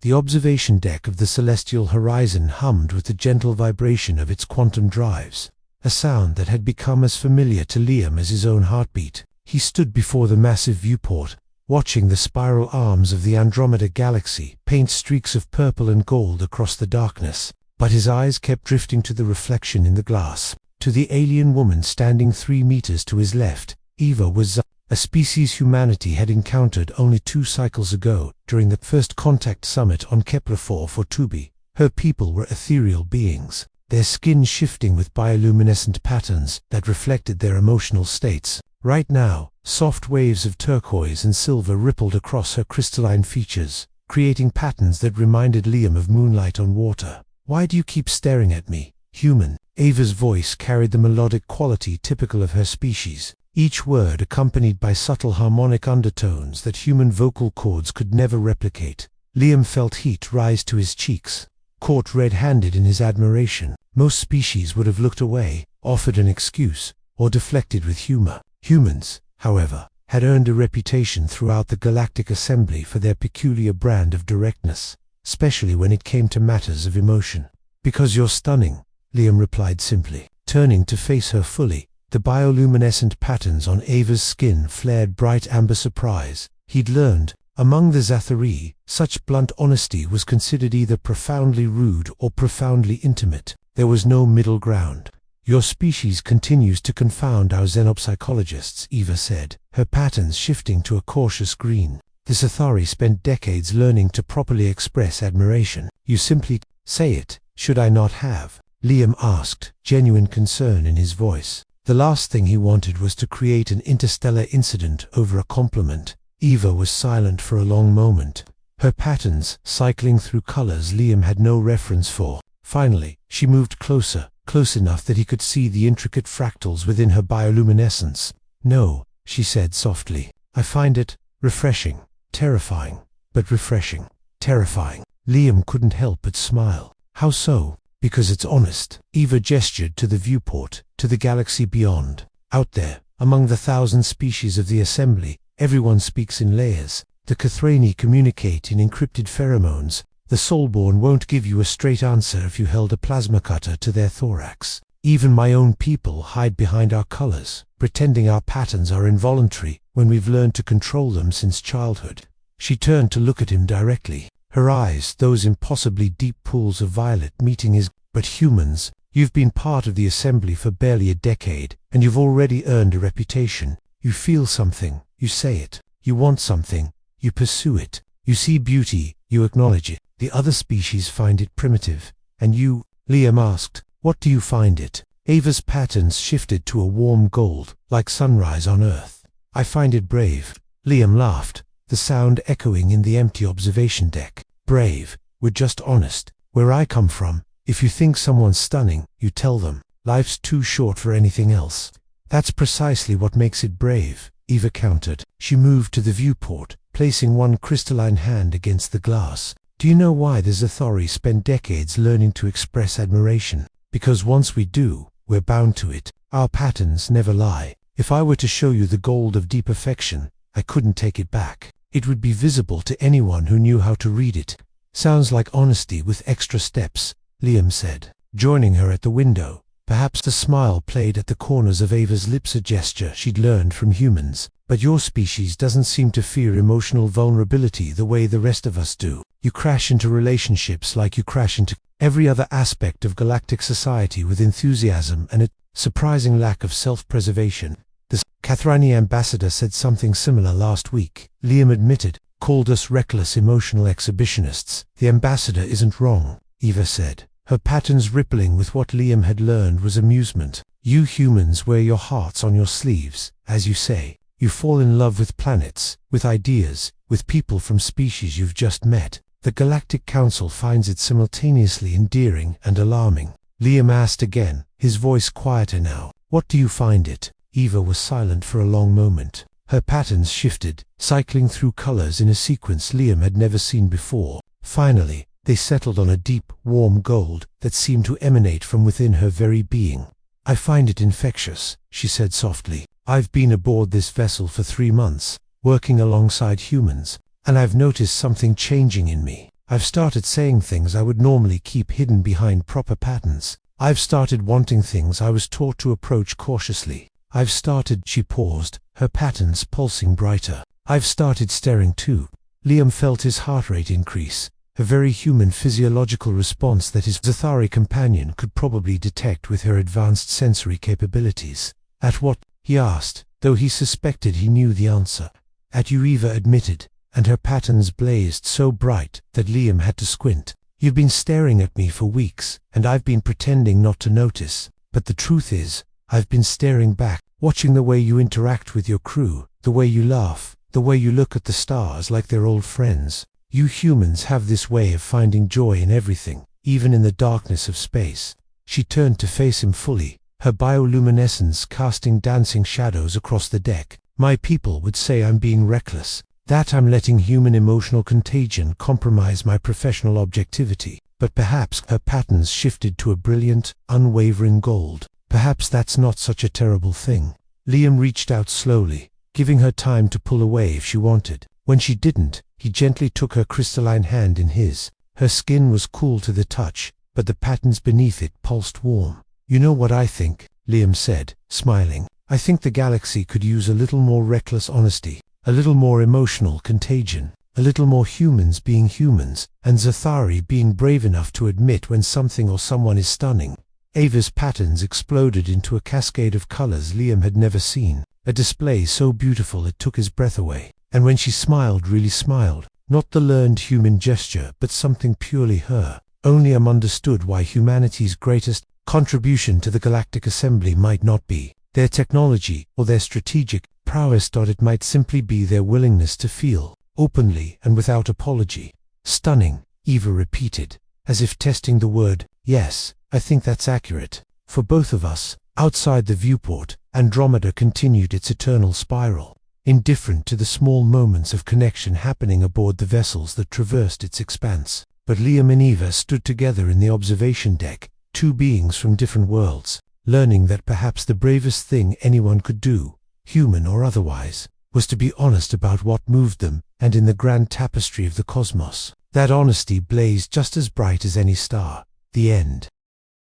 The observation deck of the celestial horizon hummed with the gentle vibration of its quantum drives, a sound that had become as familiar to Liam as his own heartbeat. He stood before the massive viewport, watching the spiral arms of the Andromeda galaxy paint streaks of purple and gold across the darkness, but his eyes kept drifting to the reflection in the glass, to the alien woman standing 3 meters to his left. Eva was a species humanity had encountered only 2 cycles ago, during the first contact summit on Kepler-4 for Tubi. Her people were ethereal beings, their skin shifting with bioluminescent patterns that reflected their emotional states. Right now, soft waves of turquoise and silver rippled across her crystalline features, creating patterns that reminded Liam of moonlight on water. "Why do you keep staring at me, human?" Ava's voice carried the melodic quality typical of her species, each word accompanied by subtle harmonic undertones that human vocal cords could never replicate. Liam felt heat rise to his cheeks, caught red-handed in his admiration. Most species would have looked away, offered an excuse, or deflected with humor. Humans, however, had earned a reputation throughout the Galactic Assembly for their peculiar brand of directness, especially when it came to matters of emotion. "Because you're stunning," Liam replied simply. Turning to face her fully, the bioluminescent patterns on Ava's skin flared bright amber surprise. He'd learned, among the Zathari, such blunt honesty was considered either profoundly rude or profoundly intimate. There was no middle ground. "Your species continues to confound our xenopsychologists," Eva said, her patterns shifting to a cautious green. "The Zathari spent decades learning to properly express admiration. You simply say it. Should I not have?" Liam asked, genuine concern in his voice. The last thing he wanted was to create an interstellar incident over a compliment. Eva was silent for a long moment, her patterns cycling through colors Liam had no reference for. Finally, she moved closer, close enough that he could see the intricate fractals within her bioluminescence. "No," she said softly. "I find it refreshing, terrifying, but refreshing." Terrifying. Liam couldn't help but smile. "How so?" "Because it's honest." Eva gestured to the viewport, to the galaxy beyond. "Out there, among the 1,000 species of the Assembly, everyone speaks in layers. The Kathrani communicate in encrypted pheromones. The Soulborn won't give you a straight answer if you held a plasma cutter to their thorax. Even my own people hide behind our colors, pretending our patterns are involuntary when we've learned to control them since childhood." She turned to look at him directly, her eyes, those impossibly deep pools of violet, meeting his. "But humans, you've been part of the Assembly for barely a decade, and you've already earned a reputation. You feel something, you say it. You want something, you pursue it. You see beauty, you acknowledge it. The other species find it primitive. And you," Liam asked, "what do you find it?" Ava's patterns shifted to a warm gold, like sunrise on Earth. "I find it brave." Liam laughed, the sound echoing in the empty observation deck. "Brave. We're just honest. Where I come from, if you think someone's stunning, you tell them. Life's too short for anything else." "That's precisely what makes it brave," Eva countered. She moved to the viewport, placing one crystalline hand against the glass. "Do you know why the Zathari spend decades learning to express admiration? Because once we do, we're bound to it. Our patterns never lie. If I were to show you the gold of deep affection, I couldn't take it back. It would be visible to anyone who knew how to read it." "Sounds like honesty with extra steps," Liam said, joining her at the window. Perhaps a smile played at the corners of Ava's lips, a gesture she'd learned from humans. "But your species doesn't seem to fear emotional vulnerability the way the rest of us do. You crash into relationships like you crash into every other aspect of galactic society with enthusiasm and a surprising lack of self-preservation." "The Kathrani ambassador said something similar last week," Liam admitted. "Called us reckless emotional exhibitionists." "The ambassador isn't wrong," Eva said, her patterns rippling with what Liam had learned was amusement. "You humans wear your hearts on your sleeves, as you say. You fall in love with planets, with ideas, with people from species you've just met. The Galactic Council finds it simultaneously endearing and alarming." Liam asked again, his voice quieter now. "What do you find it?" Eva was silent for a long moment. Her patterns shifted, cycling through colors in a sequence Liam had never seen before. Finally, they settled on a deep, warm gold that seemed to emanate from within her very being. "I find it infectious," she said softly. "I've been aboard this vessel for 3 months, working alongside humans, and I've noticed something changing in me. I've started saying things I would normally keep hidden behind proper patterns. I've started wanting things I was taught to approach cautiously. I've started," she paused, her patterns pulsing brighter. "I've started staring too." Liam felt his heart rate increase, a very human physiological response that his Zathari companion could probably detect with her advanced sensory capabilities. "At what?" he asked, though he suspected he knew the answer. "At you," Eva admitted, and her patterns blazed so bright that Liam had to squint. "You've been staring at me for weeks, and I've been pretending not to notice. But the truth is, I've been staring back, watching the way you interact with your crew, the way you laugh, the way you look at the stars like they're old friends. You humans have this way of finding joy in everything, even in the darkness of space." She turned to face him fully, her bioluminescence casting dancing shadows across the deck. "My people would say I'm being reckless, that I'm letting human emotional contagion compromise my professional objectivity. But perhaps," her patterns shifted to a brilliant, unwavering gold, "perhaps that's not such a terrible thing." Liam reached out slowly, giving her time to pull away if she wanted. When she didn't, he gently took her crystalline hand in his. Her skin was cool to the touch, but the patterns beneath it pulsed warm. "You know what I think," Liam said, smiling. "I think the galaxy could use a little more reckless honesty, a little more emotional contagion, a little more humans being humans, and Zathari being brave enough to admit when something or someone is stunning." Ava's patterns exploded into a cascade of colors Liam had never seen, a display so beautiful it took his breath away. And when she smiled, really smiled, not the learned human gesture, but something purely her. Only understood why humanity's greatest contribution to the galactic assembly might not be their technology or their strategic prowess. It might simply be their willingness to feel, openly and without apology. "Stunning," Eva repeated, as if testing the word. "Yes, I think that's accurate. For both of us." Outside the viewport, Andromeda continued its eternal spiral, indifferent to the small moments of connection happening aboard the vessels that traversed its expanse. But Liam and Eva stood together in the observation deck, two beings from different worlds, learning that perhaps the bravest thing anyone could do, human or otherwise, was to be honest about what moved them, and in the grand tapestry of the cosmos, that honesty blazed just as bright as any star. The end.